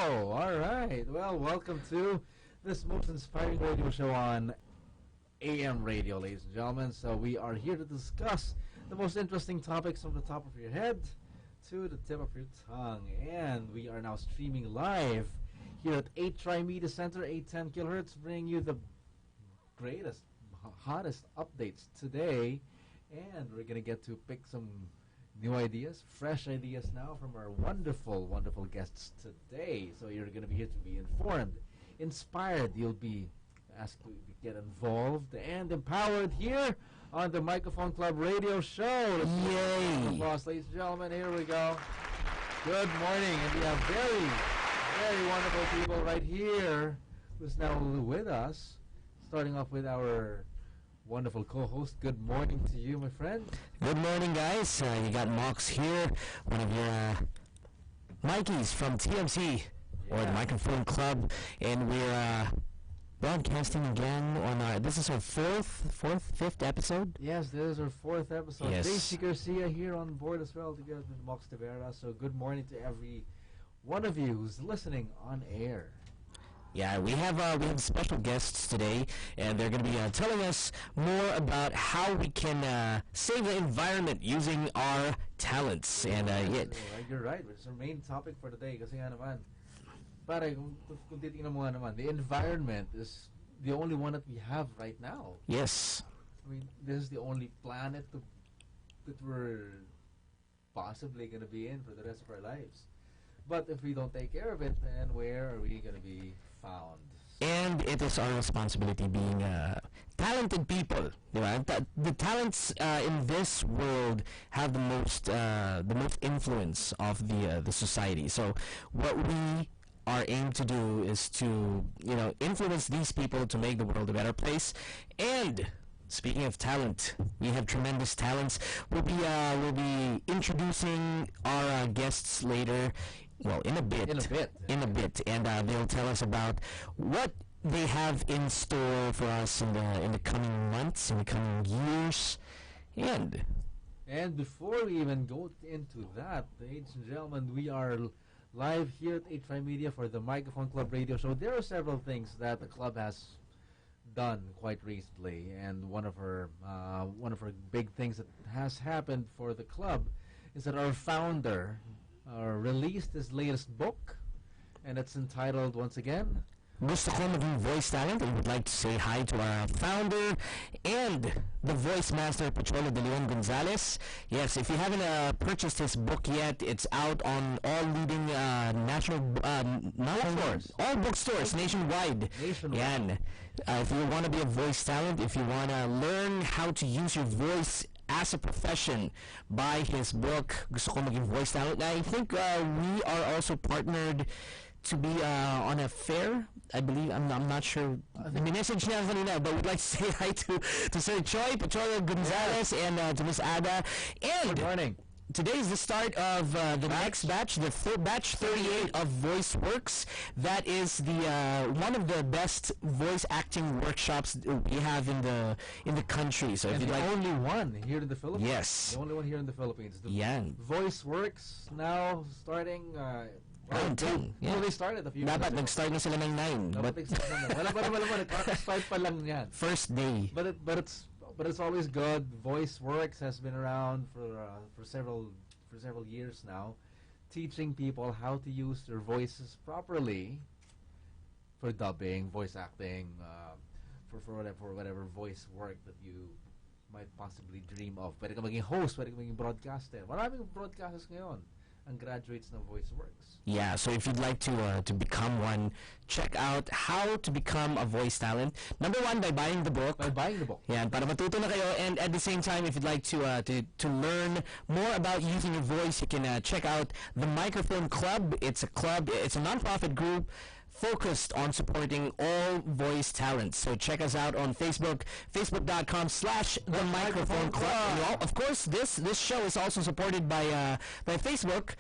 All right. Well, welcome to this most inspiring radio show on AM radio, ladies and gentlemen. So we are here to discuss the most interesting topics from the top of your head to the tip of your tongue. And we are now streaming live here at 8 Tri Media Center, 810 kilohertz, bringing you the greatest, hottest updates today. And we're going to get to pick some new ideas, fresh ideas now from our wonderful, wonderful guests today. So you're going to be here to be informed, inspired. You'll be asked to get involved and empowered here on the Microphone Club radio show. Yay! Boss, ladies and gentlemen, here we go. Good morning. And we have very, very wonderful people right here who's now with us. Starting off with our wonderful co-host. Good morning to you, my friend. Good morning, guys. You got Mox here, one of your Mikeys from TMC, or the Microphone Club, and we're broadcasting again on our, this is our fifth episode? Yes, this is our fourth episode. Yes. Daisy Garcia here on board as well, together with Mox Tavera. So good morning to every one of you who's listening on air. Yeah, we have special guests today, and they're going to be telling us more about how we can save the environment using our talents. And You're right. It's our main topic for today. Kasi nga naman, pare, kung titingnan mo nga naman, the environment is the only one that we have right now. yes, I mean, this is the only planet that we're possibly going to be in for the rest of our lives. But if we don't take care of it, then where are we going to be found? and it is our responsibility being talented people. Diba? The talents in this world have the most influence of the society. So what we our aim to do is to influence these people to make the world a better place. And speaking of talent, we have tremendous talents. We'll be introducing our guests later. Well, in a bit, and they'll tell us about what they have in store for us in the coming months, in the coming years, And before we even go into that, ladies and gentlemen, we are live here at 8 Tri Media for the Microphone Club radio show. There are several things that the club has done quite recently, and one of our big things that has happened for the club is that our founder released his latest book, and it's entitled, once again, Gusto ko maging voice talent. I would like to say hi to our founder and the voice master, Pocholo de Leon Gonzalez. Yes, if you haven't purchased his book yet, it's out on all leading national bookstores. All bookstores nationwide. Yan. If you want to be a voice talent, if you want to learn how to use your voice as a profession, buy his book, Gusto ko maging voice talent. I think we are also partnered to be on a fair, I believe. I'm not sure. The message niya kanina, but we'd like to say hi to Sir Choi, Pocholo Gonzalez, and to Miss Ada. And good morning. Today is the start of the next batch, the batch 38 of Voice Works. That is the one of the best voice acting workshops we have in the country. So and if you like, only one here in the Philippines. Yes, The only one here in the Philippines. The yan. Voice Works now starting. Around 10. Well, they started a few Dapat minutes nag-start na sila ng 9. ago. But Wala pa nagkaka-start pa lang yan. first day. But it's always good. Voice Works has been around for several years now, teaching people how to use their voices properly for dubbing, voice acting, for whatever voice work that you might possibly dream of. Pwede ka maging host, pwede ka maging broadcaster. Maraming broadcasters ngayon ang graduates ng Voice Works. Yeah, so if you'd like to become one, check out how to become a voice talent. Number one, by buying the book. Yeah, para matuto na kayo. And at the same time, if you'd like to learn more about using your voice, you can check out the Microphone Club. It's a non-profit group focused on supporting all voice talents. So check us out on Facebook, facebook.com/The Microphone Club. And of course, this show is also supported by Facebook.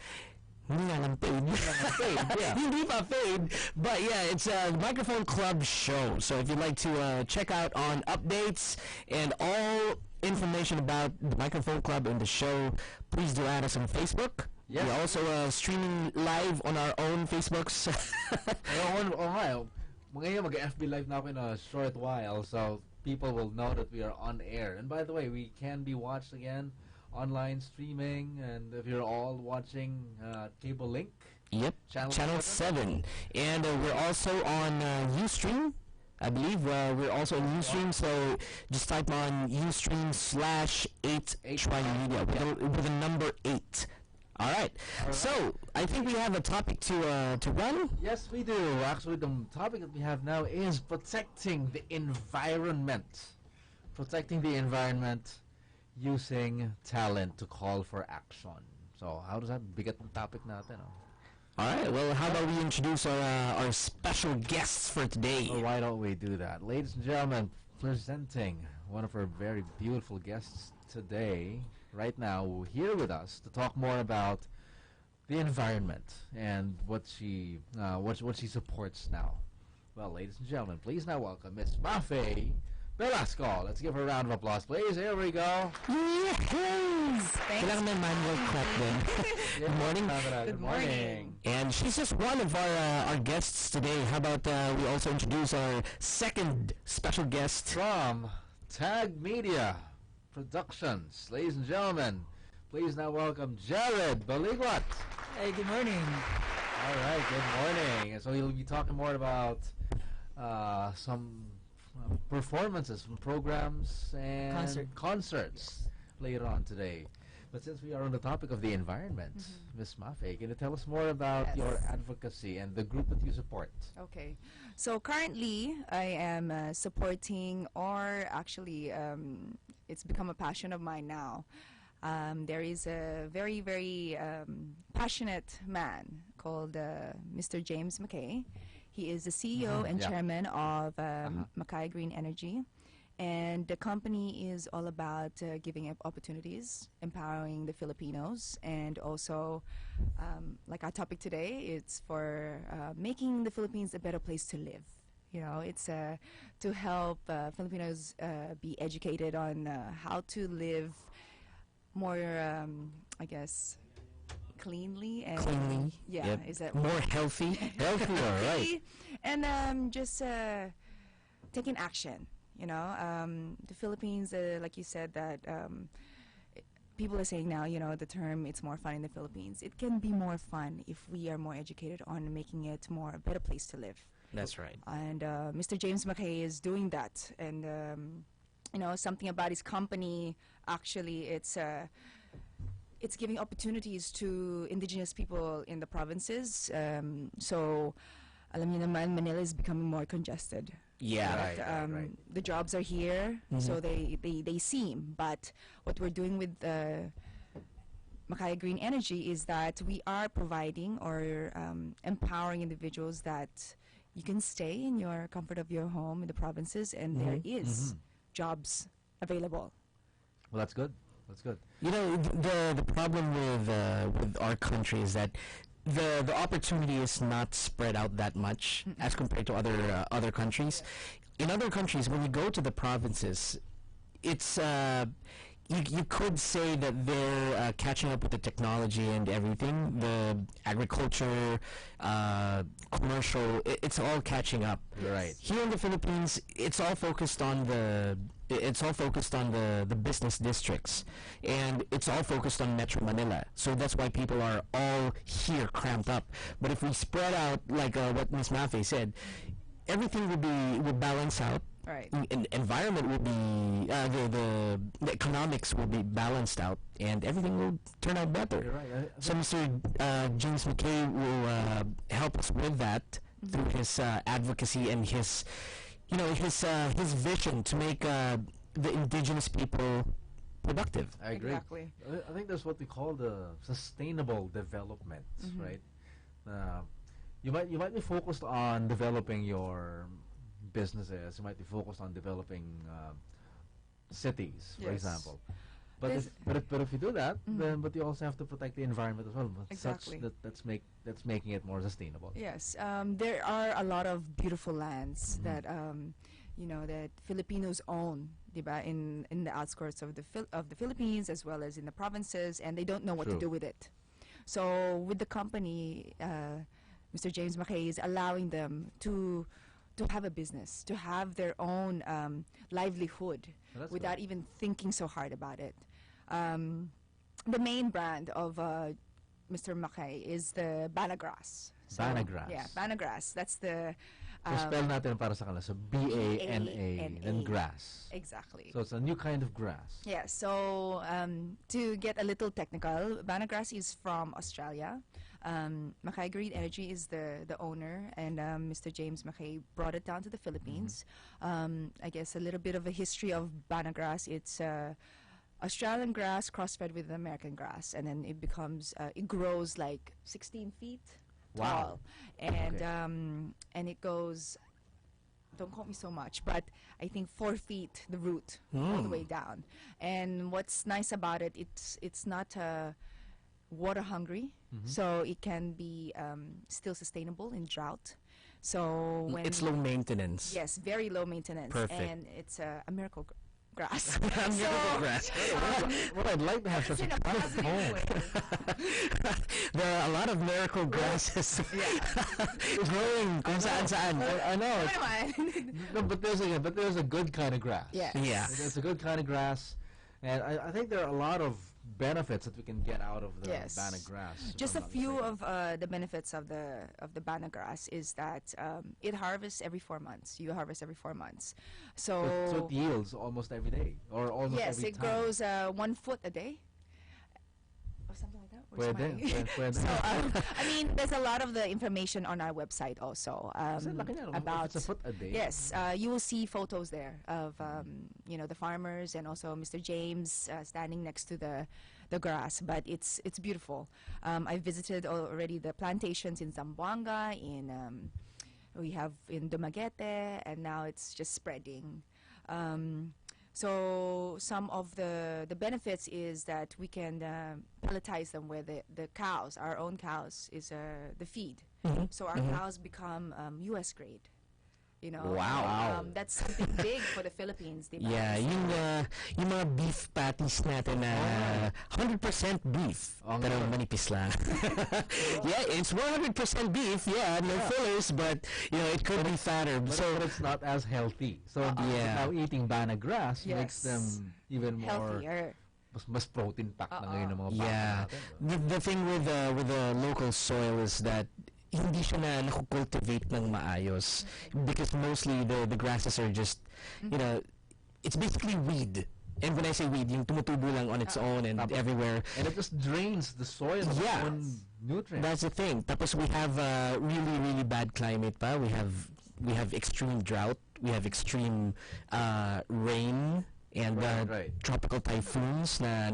Hindi nga lang paid. Hindi pa paid. But yeah, it's a Microphone Club show. So if you'd like to check out on updates and all information about the Microphone Club and the show, please do add us on Facebook. Yes. We're also streaming live on our own Facebooks. Ngayon mag-FB Live na ako in a short while, so people will know that we are on air. And by the way, we can be watched again online streaming, and if you're all watching Cable Link, Yep, Channel 7. And we're also on Ustream. I believe we're also on Ustream, so just type on Ustream/8Trimedia with a number 8. All right. So I think we have a topic to run. Yes, we do. Actually, the topic that we have now is protecting the environment. Protecting the environment using talent to call for action. So, how does that bigat ng topic natin? All right. Well, how about we introduce our special guests for today? Well, why don't we do that? Ladies and gentlemen, presenting one of our very beautiful guests today, right now, here with us to talk more about the environment and what she supports now. Well, ladies and gentlemen, please now welcome Miss Mafe Velasco. Let's give her a round of applause, please. Here we go. Yes! Kailangan may manual clap din. Good morning. Good morning. And she's just one of our guests today. How about we also introduce our second special guest From Tag Media Productions. Ladies and gentlemen, please now welcome Jared Baliguat. Hey, good morning. All right, good morning. So you'll be talking more about some performances from programs and concerts later on today. But since we are on the topic of the environment, Miss Mafe, can you tell us more about your advocacy and the group that you support? Okay. So currently, I am supporting, or actually, it's become a passion of mine now. There is a very, very passionate man called Mr. James McKay. He is the CEO and chairman of Mackay Green Energy. And the company is all about giving up opportunities, empowering the Filipinos, and also, like our topic today, it's for making the Philippines a better place to live. You know, it's to help Filipinos be educated on how to live more, I guess, cleanly and yeah, Yep. is that more healthy? Healthier, right? and just taking action. You know, the Philippines, like you said, that people are saying now, you know, the term "it's more fun in the Philippines." It can be more fun if we are more educated on making it more a better place to live. That's right. And Mr. James McKay is doing that, and you know, something about his company. Actually, it's giving opportunities to indigenous people in the provinces. So, alam niyo naman, Manila is becoming more congested. Yeah. Right. The jobs are here, so they seem. But what we're doing with Mackay Green Energy is that we are providing or empowering individuals that you can stay in your comfort of your home in the provinces, and there is jobs available. Well, that's good. That's good. You know, the problem with our country is that the opportunity is not spread out that much as compared to other countries. In other countries, when you go to the provinces, it's you could say that they're catching up with the technology and everything. The agriculture, commercial, it's all catching up. Right. Here in the Philippines, it's all focused on the business districts, and it's all focused on Metro Manila. So that's why people are all here cramped up. But if we spread out, like what Ms. Mafe said, everything will balance out. Right. Environment will be the economics will be balanced out, and everything will turn out better. You're right. So Mr. James McKay will help us with that through his advocacy and his vision to make the indigenous people productive. I agree. Exactly. I think that's what we call the sustainable development, right? You might be focused on developing your businesses. You might be focused on developing cities, for Yes. example. But if you do that, then but you also have to protect the environment as well. But Exactly. That's making it more sustainable. Yes, there are a lot of beautiful lands that you know that Filipinos own, diba, in the outskirts of the Philippines as well as in the provinces, and they don't know what to True. do with it. So with the company, Mr. James McKay is allowing them to have a business, to have their own livelihood Well, that's without good. even thinking so hard about it. The main brand of Mr. McKay is the Banagrass. Banagrass. Yeah, Banagrass. That's the So spell natin para sa kanila. So BANA, BANA. then grass. exactly. So it's a new kind of grass. Yeah, so to get a little technical, Banagrass is from Australia. Mackay Green Energy is the owner, and Mr. James Mackay brought it down to the Philippines. I guess a little bit of a history of Banagrass. It's Australian grass crossbred with American grass, and then it grows like 16 feet Wow. tall, and Okay. and it goes. Don't quote me so much, but I think 4 feet the root all the way down. And what's nice about it, it's not water hungry, so it can be still sustainable in drought. So when It's low maintenance. yes, very low maintenance, Perfect. and it's a miracle grass. Miracle grass. Well, I'd like to have It's such in a a grass positive at home. way. There are a lot of miracle grasses growing kung saan-saan. I know. Ano naman? No, but there's a good kind of grass. Yes. Yeah. There's a good kind of grass, and I think there are a lot of benefits that we can get out of the Yes. Bana grass. if Just I'm a not few mistaken. of the benefits of the Banagrass is that it harvests every 4 months. You harvest every 4 months, So it yields almost every day, or almost yes, every it time. grows 1 foot a day, or something like that. We're Pwede, smiling. pwede. So I mean, there's a lot of the information on our website also Kasi laki niya, no? If about. it's a foot a day. Yes, you will see photos there of the farmers and also Mr. James standing next to the grass. But it's beautiful. I visited already the plantations in Zamboanga, we have in Dumaguete, and now it's just spreading. So some of the benefits is that we can pelletize them where the cows, our own cows, is the feed. So our cows become U.S. grade. Wow. That's something big for the Philippines. Diba? Yeah, So- yung mga beef patties natin na 100% beef, Oo nga. pero manipis lang. Yeah, it's 100% beef, yeah, no fillers, but it could be fatter. But, So but it's not as healthy. So Yeah. now eating Bana grass makes Yes. them even more healthier. mas protein packed na ngayon ng mga baka yeah, natin. the thing with the local soil is that hindi siya na nakukultivate ng maayos because mostly the grasses are just it's basically weed. And when I say weed, yung tumutubo lang on its own and Tapos- everywhere. And it just drains the soil of Yeah. its own nutrients. That's the thing. Tapos we have really, really bad climate pa. We have extreme drought. We have extreme rain and Right. tropical typhoons na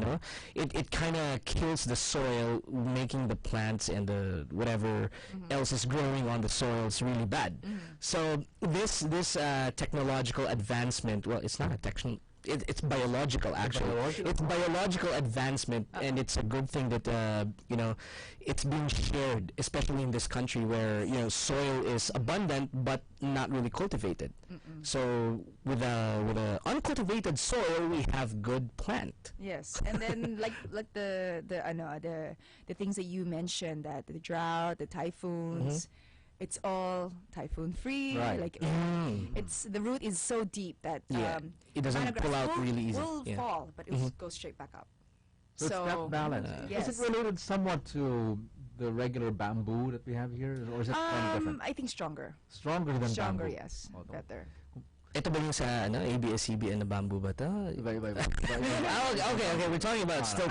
it kind of kills the soil, making the plants and the whatever else is growing on the soil is really bad. So this technological advancement, well, it's not a it's biological actually. biological. It's biological advancement, and it's a good thing that it's being shared, especially in this country where soil is abundant but not really cultivated. So with a uncultivated soil, we have good plant. Yes, and then like the things that you mentioned, that the drought, the typhoons, it's all typhoon free. Right. Like it's the root is so deep that Yeah, it doesn't Banagrass pull out really easy. Will Yeah. fall, but it will go straight back up. So it's that balance. yes. Is it related somewhat to the regular bamboo that we have here, or is it kind of different? I think stronger. Stronger than Stronger, bamboo. yes, Oh, better. Ito ba yung sa ABS-CBN na bamboo ba to? Iba. Okay, we're talking about so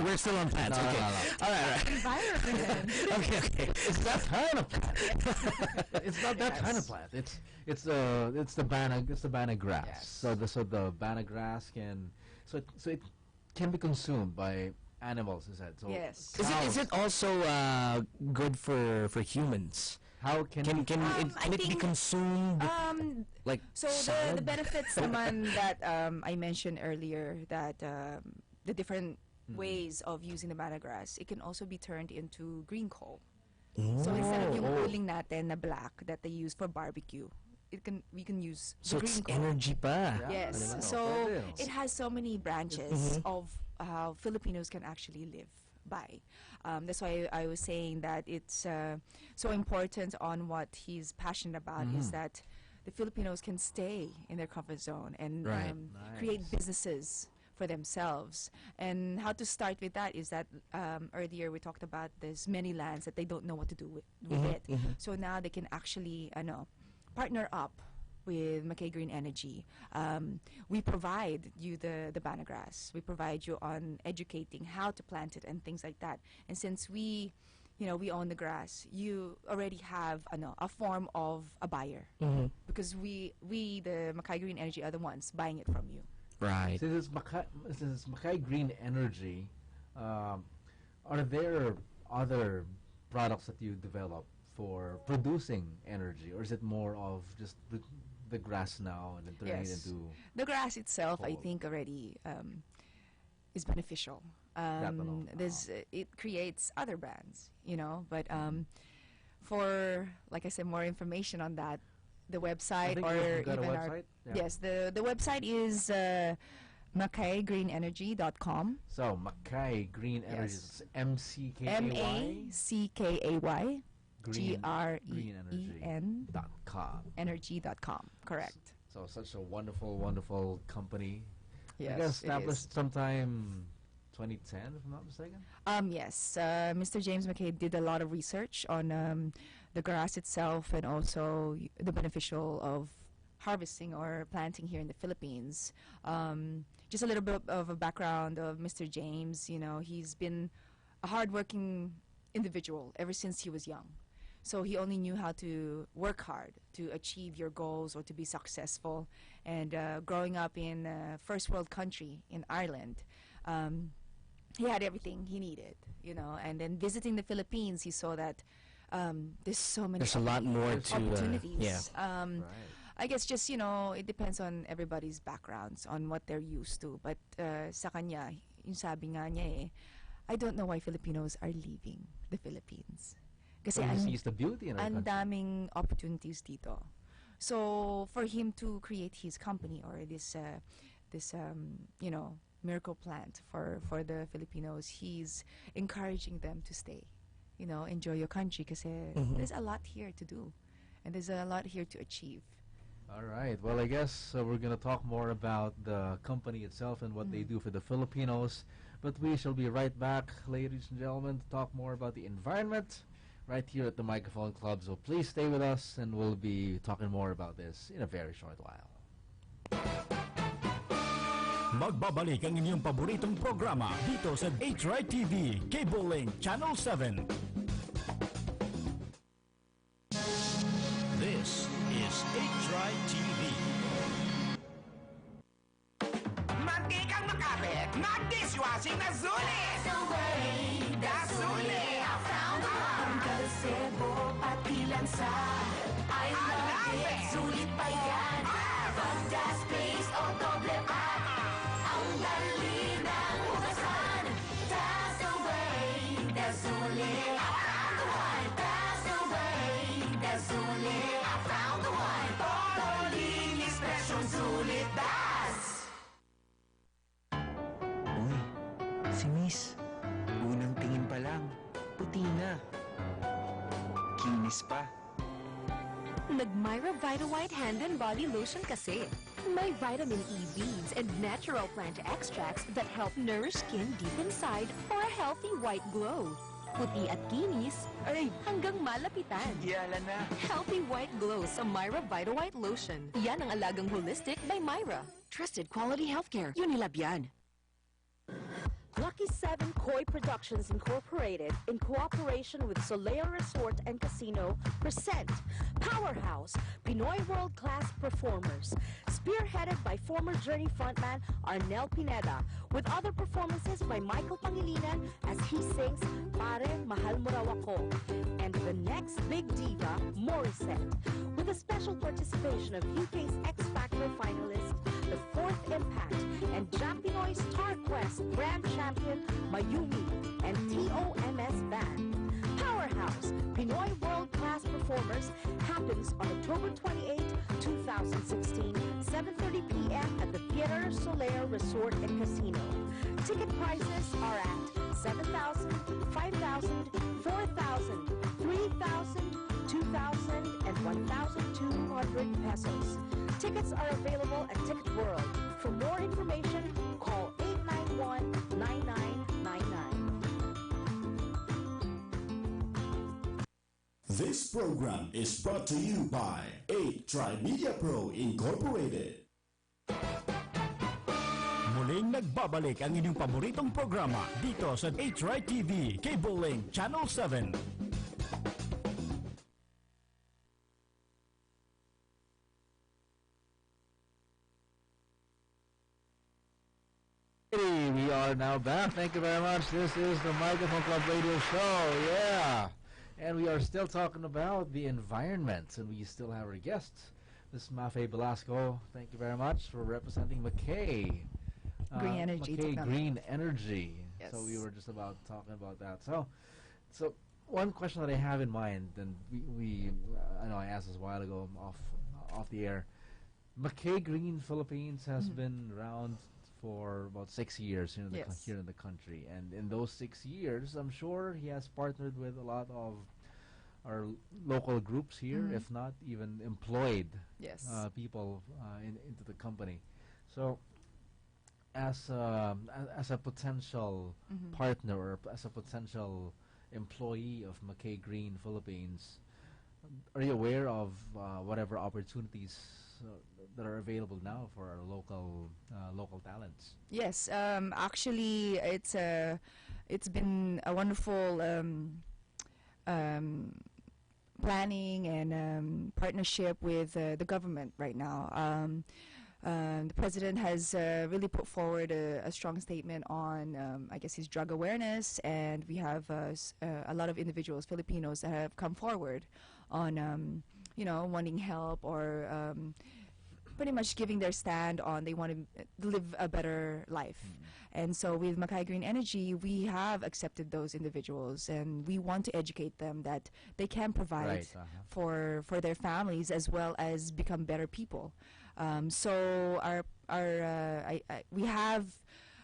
we're still on plants. No, Okay, no, no. all right. Environment. Okay. It's that kind of plant. It's not that kind of plant. It's the Bana grass. Yes. So the Bana grass can it can be consumed by animals. Is that so? Yes. Is it also good for humans? How can Can I it be think, consumed like So salad? the benefits naman that I mentioned earlier, that the different ways of using the Banagrass, it can also be turned into green coal. So instead of yung uling natin na black that they use for barbecue, we can use So the it's green coal. energy pa. Yeah. Yes. Ano, So pwede. it has so many branches of how Filipinos can actually live by. That's why I was saying that it's so important on what he's passionate about is that the Filipinos can stay in their comfort zone and Right. create Nice. businesses for themselves. And how to start with that is that earlier we talked about there's many lands that they don't know what to do with it. So now they can actually partner up with McKay Green Energy. We provide you the banana grass. We provide you on educating how to plant it and things like that. And since we own the grass, you already have a form of a buyer because we the McKay Green Energy are the ones buying it from you. Right. Since it's Mackay Green Energy, are there other products that you develop for producing energy, or is it more of just the grass now and then turning it Yes. into The grass itself, I Cool. think, already is beneficial. alone. It creates other brands, but for, like I said, more information on that, the I website think or you've got a even our website? Yeah. yes, the website is MackayGreenEnergy.com. So Mackay Green Energy, Yes. it's MCKAY MackayGreen.com. Energy.com. Correct. So such a wonderful, wonderful company. Yes, I guess it is. established sometime 2010, if I'm not mistaken. Yes, Mr. James McKay did a lot of research on the grass itself and also the beneficial of harvesting or planting here in the Philippines. Just a little bit of a background of Mr. James. He's been a hardworking individual ever since he was young. So he only knew how to work hard to achieve your goals or to be successful. And growing up in a first world country in Ireland, he had everything he needed, and then visiting the Philippines, he saw that there's so many There's a lot more to opportunities. yeah. Right. I guess just, it depends on everybody's backgrounds, on what they're used to. But sa kanya, yung sabi nga niya I don't know why Filipinos are leaving the Philippines. Kasi So he sees the beauty in our ang country. daming opportunities dito. So for him to create his company or this miracle plant for the Filipinos, he's encouraging them to stay. Enjoy your country kasi there's a lot here to do and there's a lot here to achieve. All right. Well, I guess we're going to talk more about the company itself and what they do for the Filipinos. But we shall be right back, ladies and gentlemen, to talk more about the environment right here at the Microphone Club. So please stay with us and we'll be talking more about this in a very short while. Magbabalik ang inyong paboritong programa dito sa HRI TV, Cable Link Channel 7. This is HRI TV. Mantikang makapit, mag-dishwashing na sulit! Dasuli! I found the one! Kalsebo, pati lansa. I love it! Sulit pa yan! Pag-gas paste o doble pack. Ang dali ng hugasan. That's the way! Dasuli! I found the one! That's the way! Dasuli! I found the one! Todo linis, presyong sulit, das! Uy, si Miss. Unang tingin pa lang, puti na. Kinis pa. Nag-Myra Vita-White Hand and Body Lotion kasi. May vitamin E beads and natural plant extracts that help nourish skin deep inside for a healthy white glow. Puti at kinis, ay hanggang malapitan. Yala na. Healthy white glow sa Myra Vita-White Lotion. Yan ang alagang holistic by Myra. Trusted quality healthcare. Unilab yan. Lucky 7 Koi Productions Incorporated, in cooperation with Soleo Resort and Casino, present Powerhouse, Pinoy World-Class Performers, spearheaded by former Journey frontman Arnel Pineda, with other performances by Michael Pangilinan as he sings Pare Mahal Mo Raw Ako, and the next big diva, Morissette, with a special participation of UK's X Factor finalist, The Fourth Impact, and Jampinoy Star Quest Grand Champion Mayumi and TOMS Band. Powerhouse, Pinoy World Class Performers happens on October 28, 2016, 7:30 p.m. at the Pier Solera Resort and Casino. Ticket prices are at 7,000, 5,000, 4,000, 3,000, 2,000, and 1,200 pesos. Tickets are available at Ticket World. For more information, call 891-9999. This program is brought to you by 8 Trimedia Pro Incorporated. Muling nagbabalik ang inyong paboritong programa dito sa H-Right TV, Cable Link Channel 7. We are now back. Thank you very much. This is the Microphone Club Radio Show. Yeah. And we are still talking about the environment, and we still have our guests, Ms. Mafe Velasco. Thank you very much for representing McKay. Green Energy McKay Technology. Green Energy. Yes. So we were just about talking about that. So one question that I have in mind, and we I know I asked this a while ago off the air. McKay Green Philippines has been around for about 6 years here in the Yes. here in the country, and in those 6 years, I'm sure he has partnered with a lot of our local groups here, if not even employed Yes. people into the company. So, as a potential partner or as a potential employee of McKay Green Philippines, are you aware of whatever opportunities that are available now for our local talents? Yes, actually, it's been a wonderful planning and partnership with the government right now. The president has really put forward a strong statement on, I guess, his drug awareness, and we have a lot of individuals, Filipinos, that have come forward on, wanting help or pretty much giving their stand on they want to live a better life. And so with McKay Green Energy, we have accepted those individuals, and we want to educate them that they can provide for their families as well as become better people. So we have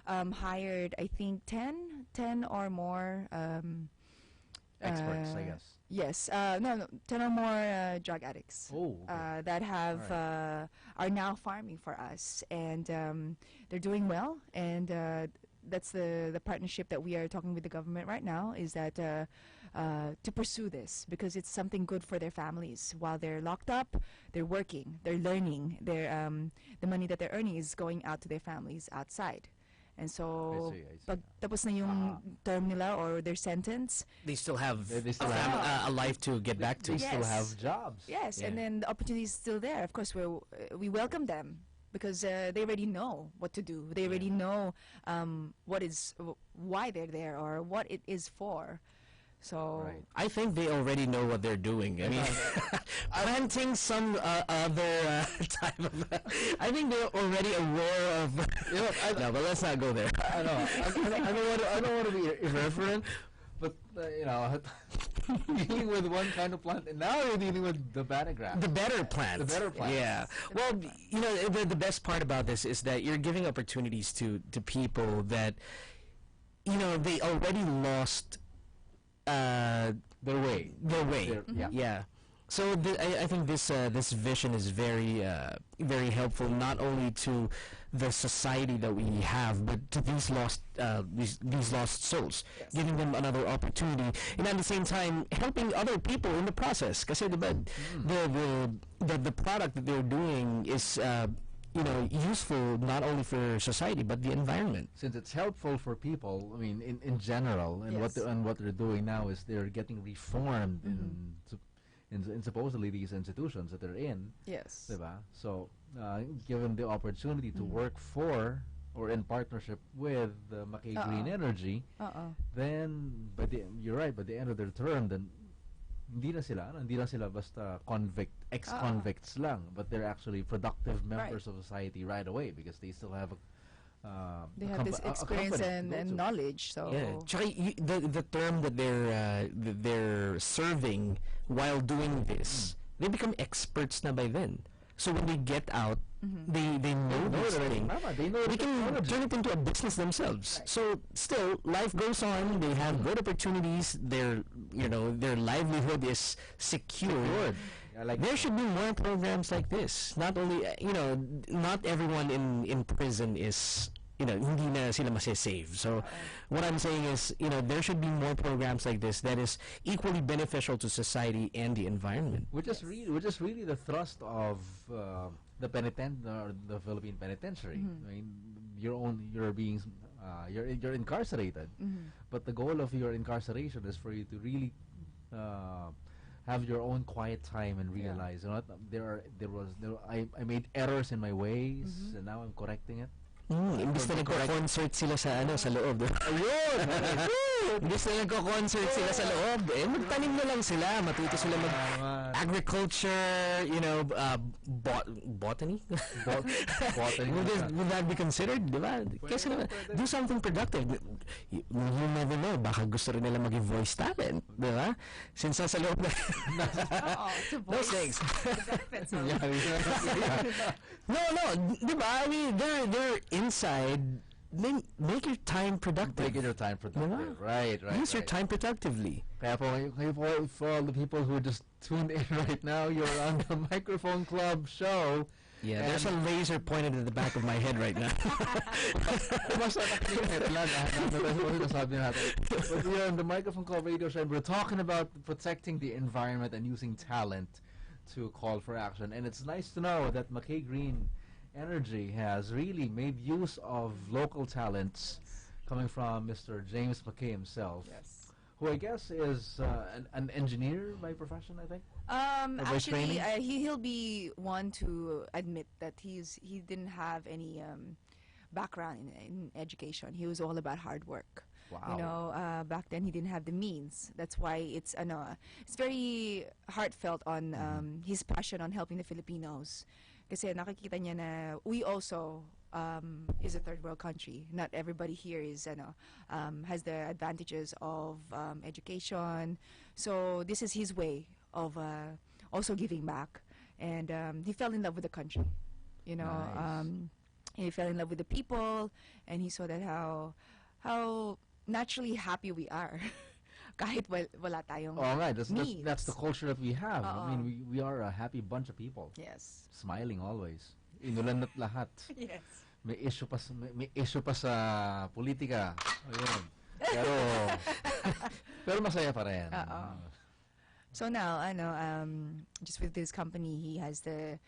hired, I think, 10 or more Experts, I guess. Yes, no, 10 or more drug addicts that have are now farming for us, and they're doing well. And that's the partnership that we are talking with the government right now, is that to pursue this, because it's something good for their families. While they're locked up, they're working, they're learning. The money that they're earning is going out to their families outside. And so, I see. pag tapos na yung term nila or their sentence, They still have, They still have a life to get back to. They still Yes. have jobs. yes, Yeah. and then the opportunity is still there. Of course, we welcome them because they already know what to do. They already know why they're there or what it is for. So Right. I think they already know what they're doing. I mean, planting some other type of. I think they're already aware of. No, but let's not go there. I know. I don't want to be irreverent, but dealing with one kind of plant, and now you're dealing with the bananagram. The better plant. The better plant. Yeah. Well, the best part about this is that you're giving opportunities to people that, they already lost their way. Yeah. So I think this vision is very very helpful, not only to the society that we have, but to these lost souls, giving them another opportunity, and at the same time helping other people in the process. Kasi the product that they're doing is useful not only for society but the environment. Since it's helpful for people, I mean, in general, and Yes. what they're doing now is they're getting reformed in supposedly these institutions that they're in, yes, diba? So, given the opportunity to work for or in partnership with McKay Green Energy, then you're right. By the end of their term, then hindi na sila basta ex-convicts lang, but they're actually productive members of society right away because they still have they have this experience and knowledge. So Yeah. Tsaka the term that they're serving while doing this, they become experts na by then. So when they get out, they know this thing. They know They the can technology. turn it into a business themselves. So still, life goes on. They have good opportunities. Their livelihood is secure. I like There should be more programs like this. Not only, not everyone in prison is, hindi na sila masisave. So what I'm saying is, there should be more programs like this that is equally beneficial to society and the environment. which is really the thrust of the Philippine penitentiary. I mean, you're incarcerated, but the goal of your incarceration is for you to really have your own quiet time and realize, I made errors in my ways, and now I'm correcting it. Imbis na nagko-concert sila sa loob. Ayun! Imbis na nagko-concert sila sa loob, magtanim na lang sila, matuto sila agriculture, botany? Botany. Would that be considered, di ba? Kasi naman, do something productive. You never know, baka gusto rin nila maging voice talent, di ba? Since nasa loob na. To Those things. benefits of No, di ba? I mean, they're inside. Make your time productive. Make your time productive. Right. Use your time productively. Kaya po, for all the people who just tuned in right now, you're on the Microphone Club show. Yeah, there's a laser pointed at the back of my head right now. But we are on the Microphone Club radio show, and we're talking about protecting the environment and using talent to call for action. And it's nice to know that McKay Green Energy has really made use of local talents coming from Mr. James McKay himself, who I guess is an engineer by profession, I think. by Actually, training? he'll be one to admit that he didn't have any background in education. He was all about hard work. Wow. Back then he didn't have the means. That's why it's very heartfelt on his passion on helping the Filipinos. Kasi nakikita niya na we also is a third world country. Not everybody here is has the advantages of education. So this is his way of also giving back. And he fell in love with the country. Nice. He fell in love with the people, and he saw that how naturally happy we are. Kahit wala tayong All right, that's needs. the culture that we have. I Oo. mean, we are a happy bunch of people, Yes. smiling always. Inulan at lahat. Yes. May issue pa sa politika. Ayun. Pero masaya pa rin. Oo. So now, just with this company, he has the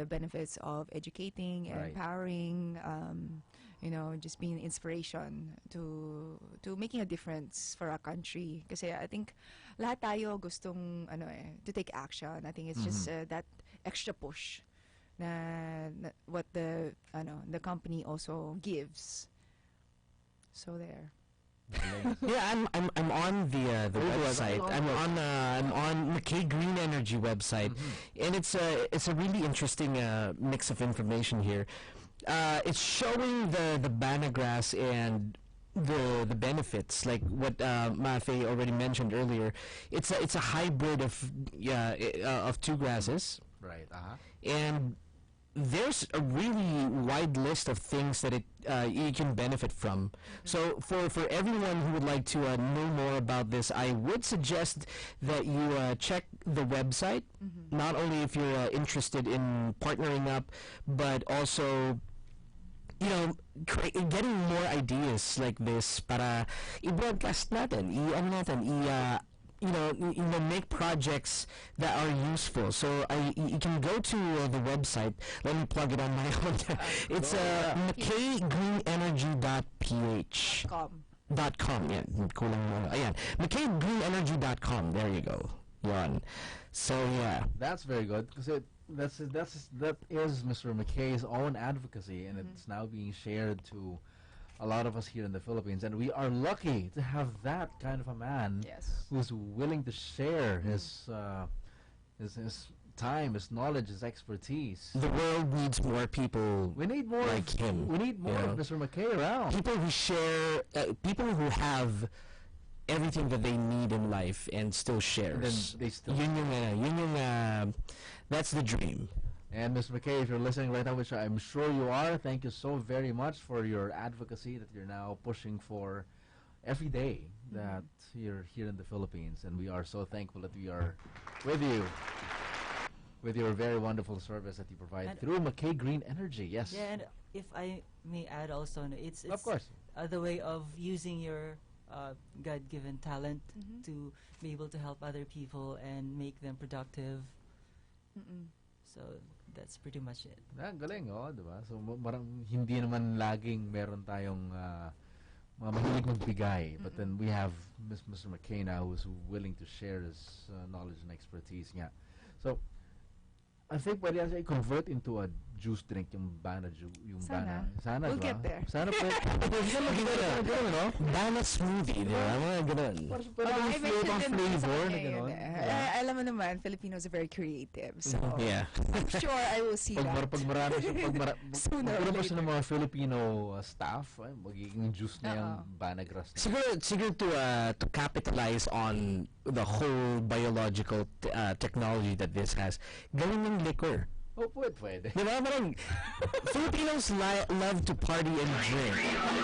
benefits of educating, Right. empowering, just being inspiration to making a difference for our country. Kasi I think lahat tayo gustong to take action. I think it's just that extra push na what the company also gives. So there. Yeah, I'm on the website. I'm on McKay Green Energy website, and it's a really interesting mix of information here. It's showing the banana and the benefits, like what Mafe already mentioned earlier. It's a hybrid of two grasses, Right. and there's a really wide list of things that you can benefit from. So for everyone who would like to know more about this, I would suggest that you check the website, not only if you're interested in partnering up, but also getting more ideas like this para i-broadcast natin, make projects that are useful. So you can go to the website. Let me plug it on my own. It's McKayGreenEnergy.ph. .com. Yeah, kulang muna. Ayan, McKayGreenEnergy.com. There you go. Yan. So yeah. That's very good because that is Mr. McKay's own advocacy, and it's now being shared to a lot of us here in the Philippines, and we are lucky to have that kind of a man who's willing to share his time, his knowledge, his expertise. The world needs more people. We need more like him. We need more of Mr. McKay around. People who share, people who have everything that they need in life and still shares. And then they still that's the dream. And Ms. McKay, if you're listening right now, which I'm sure you are, thank you so very much for your advocacy that you're now pushing for every day that you're here in the Philippines. And we are so thankful that we are with you with your very wonderful service that you provide And- through McKay Green Energy. Yes. Yeah, and if I may add also, no, it's Of course. the way of using your God-given talent to be able to help other people and make them productive. So that's pretty much it. Galing, diba? So, hindi naman laging meron tayong mga mahilig magbigay. But then we have Mr. McKay now who's willing to share his knowledge and expertise niya. So, I think pwede natin i-convert into a juice drink yung Bana yung Sana. Bana. Sana, We'll diba? get there. Sana pwede. no? Bana smoothie, di ba? Mga ganun. Parang I mentioned din flavor sa na kanya yun gano'n. eh. Alam mo naman, Filipinos are very creative. So, Yeah. I'm sure I will see that. Pag marami siya, Sooner or magkaroon pa siya later. ng mga Filipino staff, magiging juice na yung Bana grass na. Siguro to capitalize on the whole biological technology that this has, gawin ng liquor. Oh, pwede. Di ba? Parang Filipinos love to party and drink.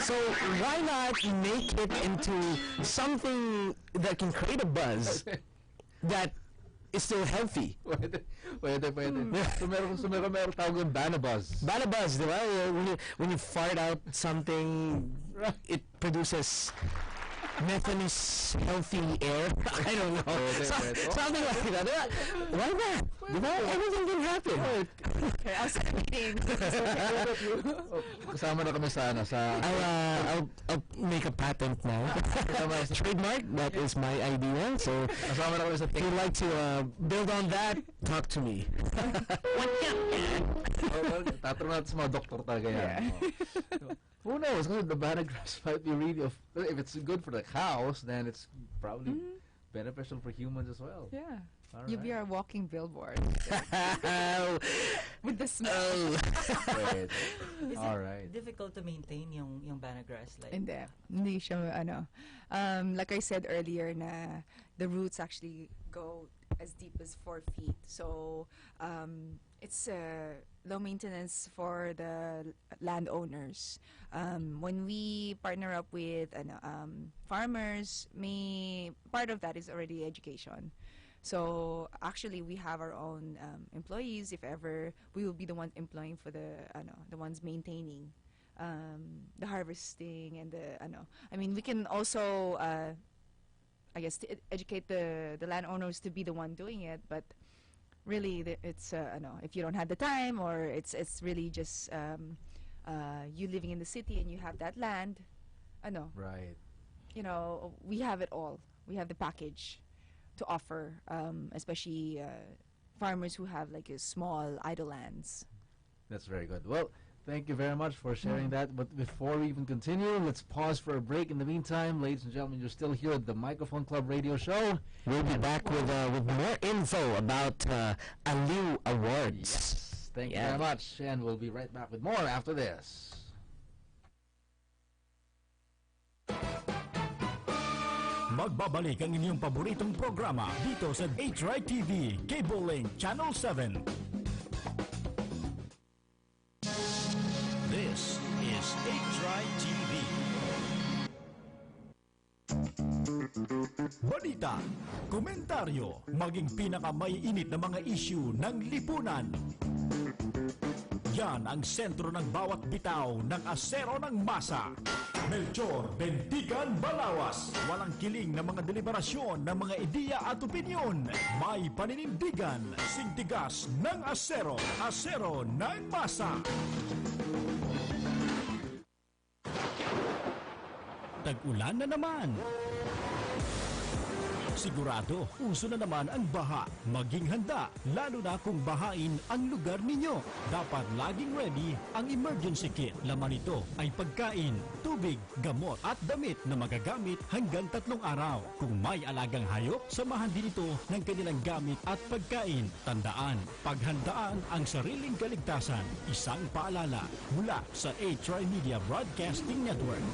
So why not make it into something that can create a buzz that is still healthy? Pwede. So meron tawag yung Bana Buzz. Bana buzz, di ba? When you fart out something, it produces methanous healthy air. I don't know. Something like that. Why not? Di ba? Everything can happen. Okay, I'll set a meeting. Kasama na kami sa I'll make a patent now. Trademark, that is my idea. So kasama na kami sa if you'd like to build on that, talk to me. Tatanong natin sa mga doktor talaga yan. Who knows? Kasi the Bana grass might be really if it's good for the cows, then it's probably beneficial for humans as well. Yeah. All You'll be right. our walking billboard Oh, with the smell. Great. Is All it right. difficult to maintain yung Bana grass? Like, Hindi siya, like I said earlier na the roots actually go as deep as 4 feet. So, it's low maintenance for the landowners. When we partner up with farmers, part of that is already education. So actually, we have our own employees. If ever, we will be the ones employing for the ones maintaining the harvesting and I mean, we can also, I guess, to educate the landowners to be the one doing it. But really, it's if you don't have the time, or it's really just you living in the city and you have that land, Right. we have it all. We have the package to offer, especially farmers who have like a small idle lands. That's very good. Well, thank you very much for sharing that. But before we even continue, let's pause for a break. In the meantime, ladies and gentlemen, you're still here at the Microphone Club Radio Show. we'll be back with more info about Aliw Awards. Yes. Thank you Yeah. very much. And we'll be right back with more after this. Magbabalik ang inyong paboritong programa dito sa HRI TV, Cable Link Channel 7. This is HRI TV. Balita, komentaryo, maging pinakamaiinit na mga issue ng lipunan. Yan ang sentro ng bawat bitaw ng Asero ng Masa. Melchor Bentigan Balawas. Walang kiling na mga deliberasyon ng mga ideya at opinyon. May paninindigan. Sintigas ng Asero. Asero ng Masa. Tag-ulan na naman. Sigurado, uso na naman ang baha. Maging handa, lalo na kung bahain ang lugar ninyo. Dapat laging ready ang emergency kit. Laman nito ay pagkain, tubig, gamot at damit na magagamit hanggang 3 araw. Kung may alagang hayop, samahan din ito ng kanilang gamit at pagkain. Tandaan, paghandaan ang sariling kaligtasan. Isang paalala mula sa HRI Media Broadcasting Network.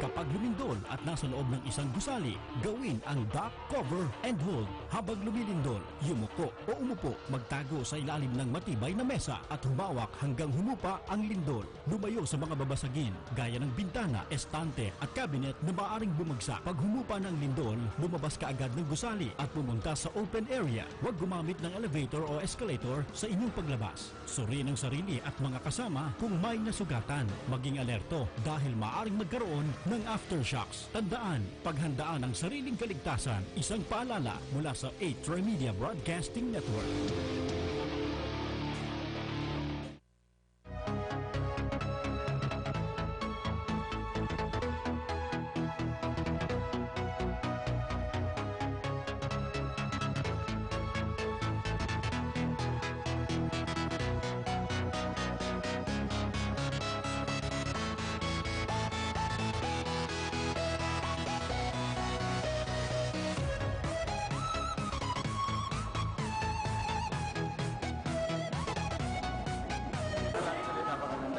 Kapag Kapag lumindol at nasa loob ng isang gusali, gawin ang duck, cover, and hold. Habang lumilindol, yumuko o umupo, magtago sa ilalim ng matibay na mesa at humawak hanggang humupa ang lindol. Lumayo sa mga babasagin, gaya ng bintana, estante at cabinet na maaaring bumagsak. Pag humupa ng lindol, lumabas ka agad ng gusali at pumunta sa open area. Huwag gumamit ng elevator o escalator sa inyong paglabas. Suriin ang sarili at mga kasama kung may nasugatan. Maging alerto dahil maaaring magkaroon ng aftershocks. Tandaan, paghandaan ang sariling kaligtasan, isang paalala mula sa 8 Trimedia Broadcasting Network.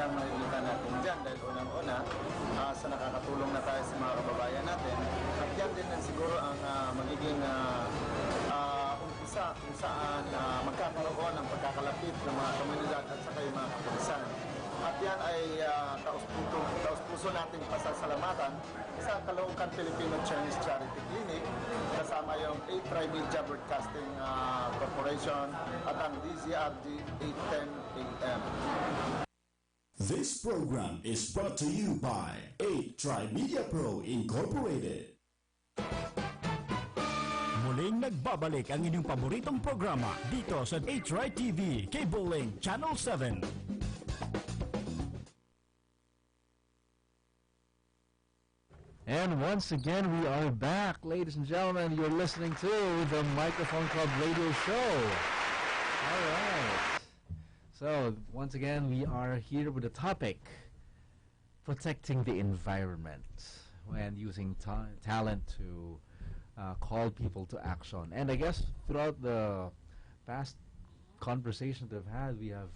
Makikita natin dyan dahil unang-una sa nakakatulong na tayo sa mga kababayan natin at yan din siguro ang magiging umpisa kung saan magkakaroon ng pagkakalapit ng mga komunidad at saka yung mga kapulisan. At yan ay taus-puso nating pasasalamatan sa Caloocan Filipino Chinese Charity Clinic kasama yung 8 Trimedia Broadcasting Corporation at ang DZRD 810 AM. This program is brought to you by 8 Trimedia Pro Incorporated. Muling nagbabalik ang inyong paboritong programa dito sa 8 TV, Cable Link Channel 7. And once again, we are back. Ladies and gentlemen, you're listening to the Microphone Club Radio Show. All right. So, once again, we are here with the topic, protecting the environment when using talent to call people to action. And I guess throughout the past conversations we've had, we have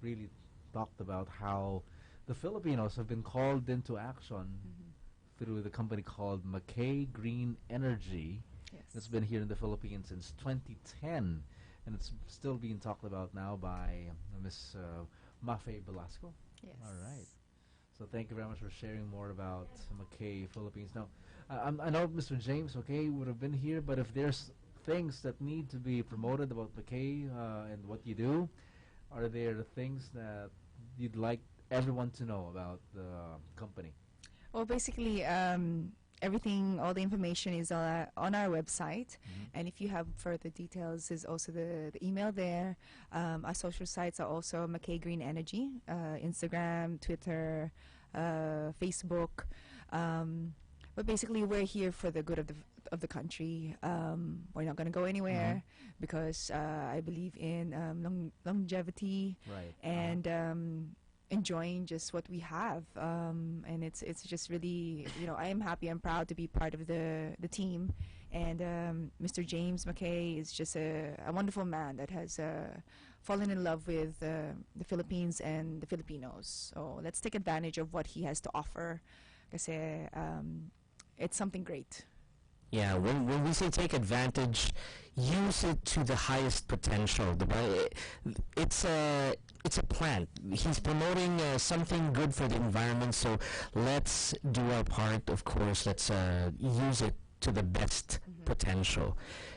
really talked about how the Filipinos have been called into action through the company called McKay Green Energy. Yes. It's been here in the Philippines since 2010. And it's still being talked about now by Miss Mafe Velasco. Yes. All right. So thank you very much for sharing more about McKay Philippines. Now, I know Mr. James, okay, would have been here, but if there's things that need to be promoted about McKay and what you do, are there things that you'd like everyone to know about the company? Well, basically, everything, all the information is on our website. And if you have further details, there's also the email there. Our social sites are also McKay Green Energy, Instagram, Twitter, Facebook. But basically, we're here for the good of the country. We're not going to go anywhere because I believe in longevity and enjoying just what we have, and it's just really, I am happy and proud to be part of the team, and Mr. James McKay is just a wonderful man that has fallen in love with the Philippines and the Filipinos. So let's take advantage of what he has to offer, kasi it's something great. Yeah, when we say take advantage, use it to the highest potential. It's a plant. He's promoting something good for the environment, so let's do our part, of course. Let's use it to the best potential.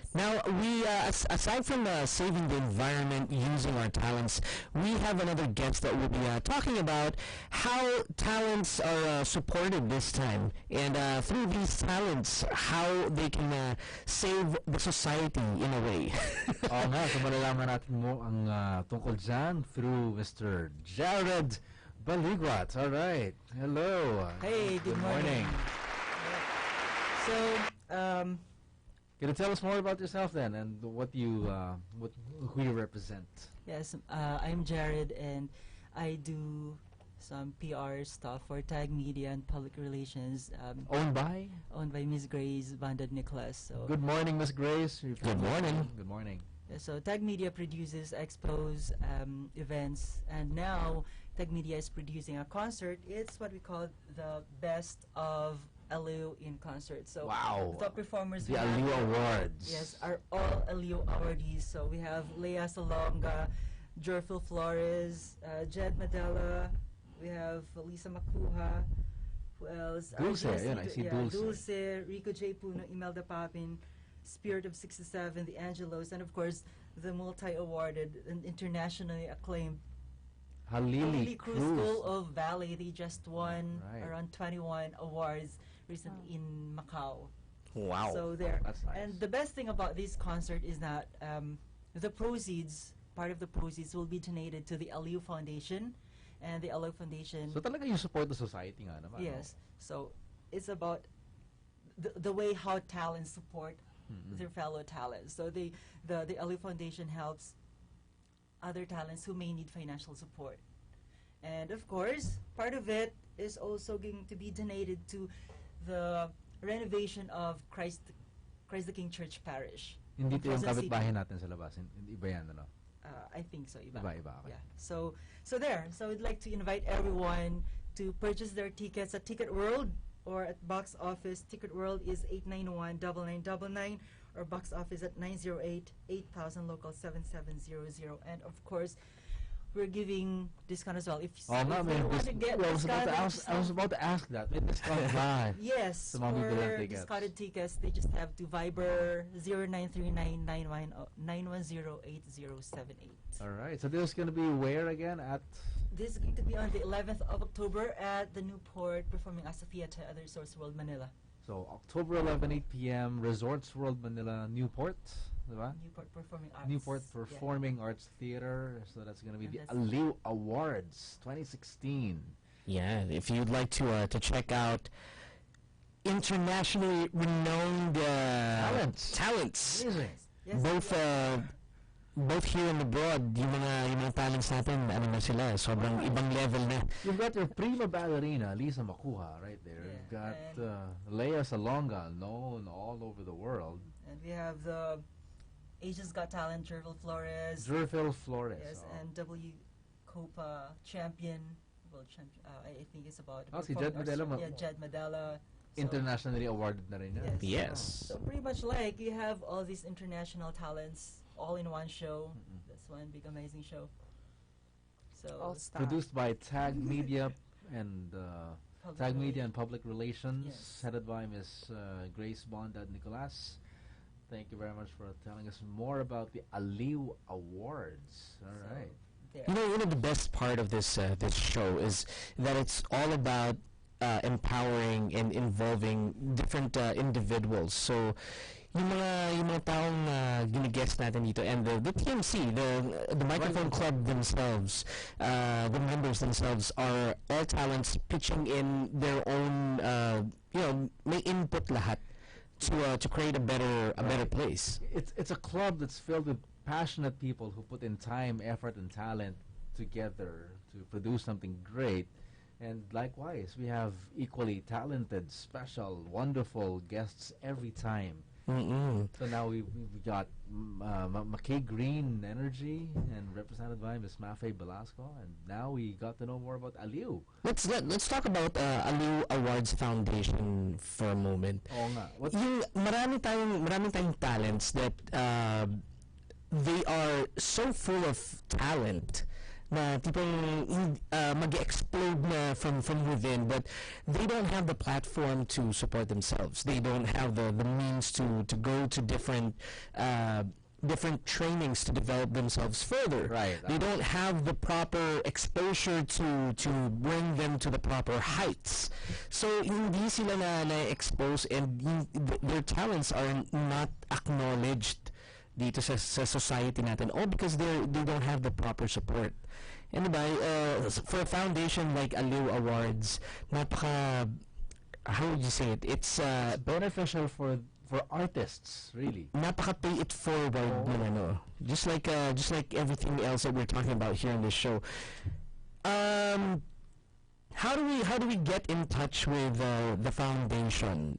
Now, we aside from saving the environment using our talents, we have another guest that will be talking about how talents are supported this time, and through these talents, how they can save the society in a way. Oo nga, so malalaman natin mo ang tungkol dyan through Mr. Jared Baligwat. All right. Hello. Hey, good morning. So, can you tell us more about yourself then, and what you, who you represent? Yes, I'm Jared, and I do some PR stuff for Tag Media and Public Relations. Owned by? Owned by Miss Grace Bandad Nicholas. So Good morning, Miss Grace. Good morning. Good morning. so Tag Media produces expos, events, and now Tag Media is producing a concert. It's what we call the Best of Aliw in Concert. So Wow. the top performers The we have Aliw here, Awards. yes, are all Aliw awardees. So we have Lea Salonga, Jerfil Flores, Jed Medela, we have Lisa Makuha, who else? Dulce, Arjun yun, I see yeah, Dulce. Dulce, Rico J. Puno, Imelda Papin, Spirit of 67, The Angelos, and of course the multi-awarded and internationally acclaimed Halili Cruz Cruz. School of Ballet. They just won Right. around 21 awards recently in Macau. Wow. So there. That's nice. And the best thing about this concert is that the proceeds, part of the proceeds, will be donated to the Aliw Foundation, and the Aliw Foundation. So talaga you support the society nga naman. Yes. So it's about the way how talents support their fellow talents. So the Aliw Foundation helps other talents who may need financial support. And of course, part of it is also going to be donated to the renovation of Christ the King Church Parish. Hindi ito yung Quezon City. kapitbahay natin sa labas. Iba yan, ano? I think so. Iba. Iba, okay. Yeah. So there. So I'd like to invite everyone to purchase their tickets at Ticket World or at box office. Ticket World is 891-9999 or box office at 908-8000 local 7700. And of course, we're giving discount as well. If Oh, if nga, you may want to get I was about to discounted ask. I was about to ask that. May discount ba? Yes, Sa mga bibili ng for tickets. discounted tickets, they just have to Viber 0939-910-8078. All right. So this is gonna be where again? At This is going to be on the 11th of October at the Newport Performing Arts Theater at the Resorts World Manila. so October 11, 8 p.m. Resorts World Manila, Newport, diba? Newport Performing Arts. Newport Yeah. Performing Arts Theater. So that's gonna be And the that's- Aliw Awards 2016. Yeah, if you'd like to check out internationally renowned talents, Amazing. Yes, both here and abroad, yung mga talents natin, ano na sila, sobrang ibang level na. You've got your prima ballerina, Lisa Makuha, right there. Yeah, You've got and- Lea Salonga, known all over the world. And we have the Asia's Got Talent, Jervil Flores. Jerfil Flores. Yes, oh. and W. Copa champion. Well, I think it's about. Oh, si performing Jed arts- Medela Yeah, Jed Medela. So- Internationally awarded na rin yan. Yes. So pretty much like you have all these international talents all in one show. That's one big amazing show. So All-star. Produced by Tag Media and Public Tag Media Relations. and Public Relations, Yes. headed by Miss Grace Bondad Nicolas. Thank you very much for telling us more about the Aliw Awards. All So, right. there. You know, the best part of this this show is that it's all about empowering and involving different individuals. So, yung mga taong gine-guest natin dito and the TMC, the Microphone Club themselves, the members themselves are all talents pitching in their own, may input lahat to create a better place. It's a club that's filled with passionate people who put in time, effort, and talent together to produce something great. And likewise, we have equally talented, special, wonderful guests every time. So now we got McKay Green Energy and represented by Miss Mafe Velasco, and now we got to know more about Aliw. Let's talk about Aliw Awards Foundation for a moment. Oo nga. What's Yung marami tayong talents that they are so full of talent na tipong mag-explode na from within, but they don't have the platform to support themselves. They don't have the means to go to different trainings to develop themselves further. Right. They don't have the proper exposure to bring them to the proper heights. So hindi sila na-expose and their talents are not acknowledged dito sa society natin, all because they don't have the proper support. And for a foundation like Aliw Awards, how would you say it? It's beneficial for artists, really. napaka pay it forward ng just like everything else that we're talking about here on this show. How do we get in touch with the foundation?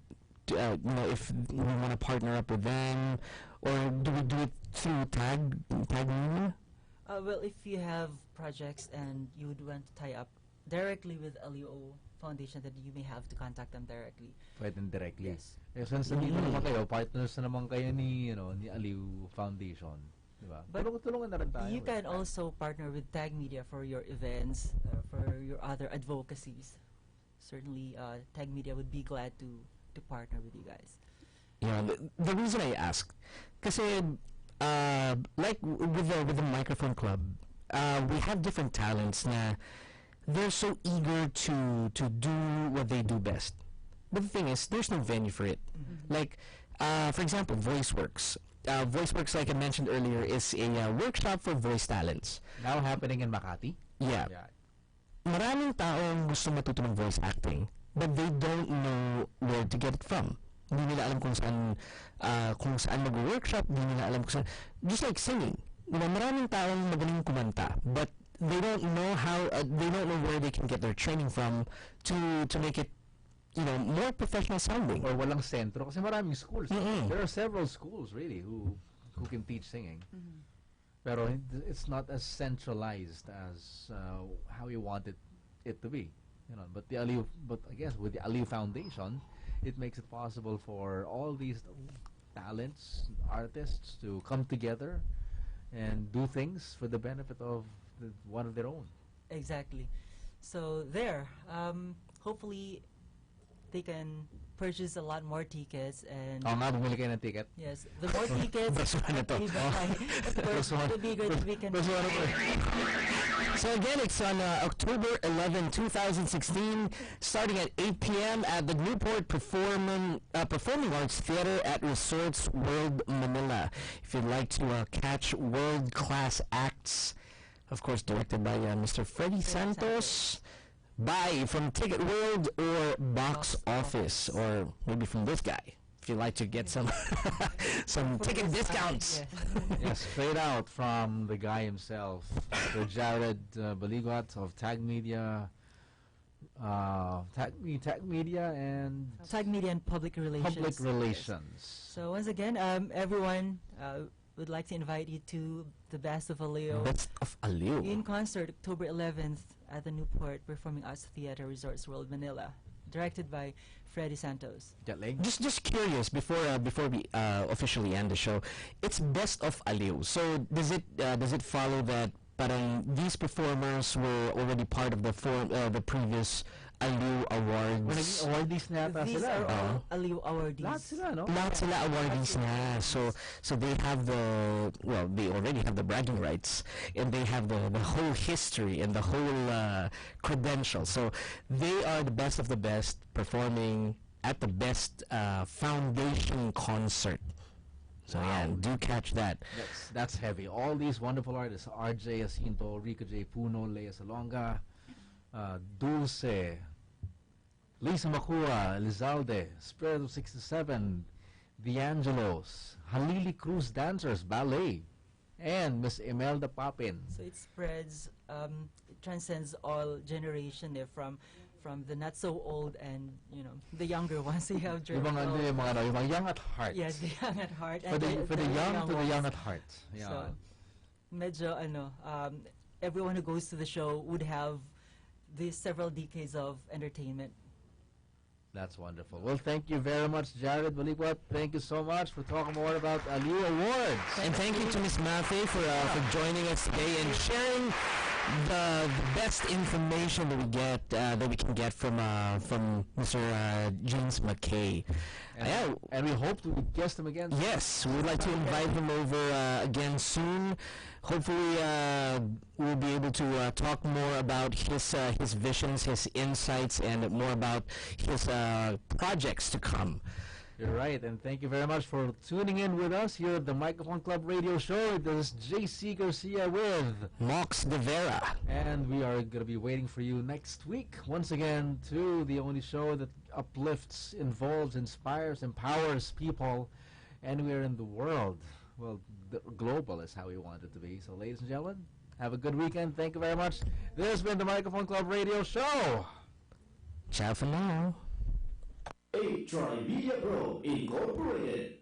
If we want to partner up with them, or do we do it through Tag Media? Well, if you have projects and you would want to tie up directly with LUO Foundation, that you may have to contact them directly. Pwedeng directly. Yes. Eh, since nandito naman kayo, partners na naman kayo ni, ni Aliw Foundation. Diba? But Tulungan na rin tayo. you can also partner with Tag Media for your events, for your other advocacies. Certainly, Tag Media would be glad to partner with you guys. Yeah, the reason I ask, kasi like with the Microphone Club, we have different talents na they're so eager to do what they do best. But the thing is, there's no venue for it. Like, for example, VoiceWorks. VoiceWorks, like I mentioned earlier, is a workshop for voice talents. Now happening in Makati? Yeah. Maraming taong gusto matuto ng voice acting, but they don't know where to get it from. Hindi nila alam kung saan mag-workshop, hindi nila alam kung saan. Just like singing. Maraming taong magaling kumanta, but they don't know they don't know where they can get their training from to make it, more professional sounding. Or walang sentro kasi maraming schools. There are several schools really who can teach singing. Pero it's not as centralized as how you want it to be. But I guess with the Aliw Foundation, it makes it possible for all these talents, artists to come together and do things for the benefit of one of their own. Exactly. So there, hopefully they can purchase a lot more tickets and bumili kayo ng ticket. yes, the more tickets of course it would be good if we can. So again, it's on October 11, 2016, starting at 8 p.m. at the Newport Performing Arts Theater at Resorts World Manila. If you'd like to catch world-class acts, of course directed by Mr. Freddy Santos, buy from Ticket World or Box Office, or maybe from this guy, if you'd like to get some ticket discounts. Yes, straight out from the guy himself, Mr. Jared Baligot of Tag Media, Tag Media and Public Relations. Public Relations. So once again, everyone would like to invite you to the Best of Aliw. Best of Aliw. In concert, October 11th at the Newport Performing Arts Theater, Resorts World Manila, directed by Freddy Santos. Just curious before we officially end the show, it's Best of Aliw. So does it follow that parang these performers were already part of the previous Aliw Awards? Awardees na yata These sila. are all Aliw awardees. Lahat sila, no? Lahat sila awardees na. So they have they already have the bragging rights, and they have the whole history and the whole credentials. So they are the best of the best performing at the best foundation concert. So yeah, do catch that. That's heavy. All these wonderful artists: RJ Jacinto, Rico J. Puno, Lea Salonga, Dulce, Lisa Makua, Elizalde, Spirit of 67, The Angelos, Halili Cruz Dancers, Ballet, and Miss Imelda Papin. So it spreads, it transcends all generation from the not so old and the younger ones. So you have Yung mga young at heart. Yes, the young at heart. For the young to the young ones. at heart. Yeah. So medyo everyone who goes to the show would have these several decades of entertainment. That's wonderful. Well, thank you very much, Jared Baligot. Thank you so much for talking more about Aliw Awards. And thank you to Miss Mathe for joining us today and sharing the best information that we can get from Mr. James McKay. And we hope to guest him again. Yes, we would like to invite him over again soon. Hopefully, we'll be able to talk more about his visions, his insights, and more about his projects to come. You're right, and thank you very much for tuning in with us here at the Microphone Club Radio Show. This is JC Garcia with Mox De Vera. And we are going to be waiting for you next week, once again, to the only show that uplifts, involves, inspires, empowers people anywhere in the world. Well, global is how we want it to be. So, ladies and gentlemen, have a good weekend. Thank you very much. This has been the Microphone Club Radio Show. Ciao for now. A Tri Media Pro Incorporated.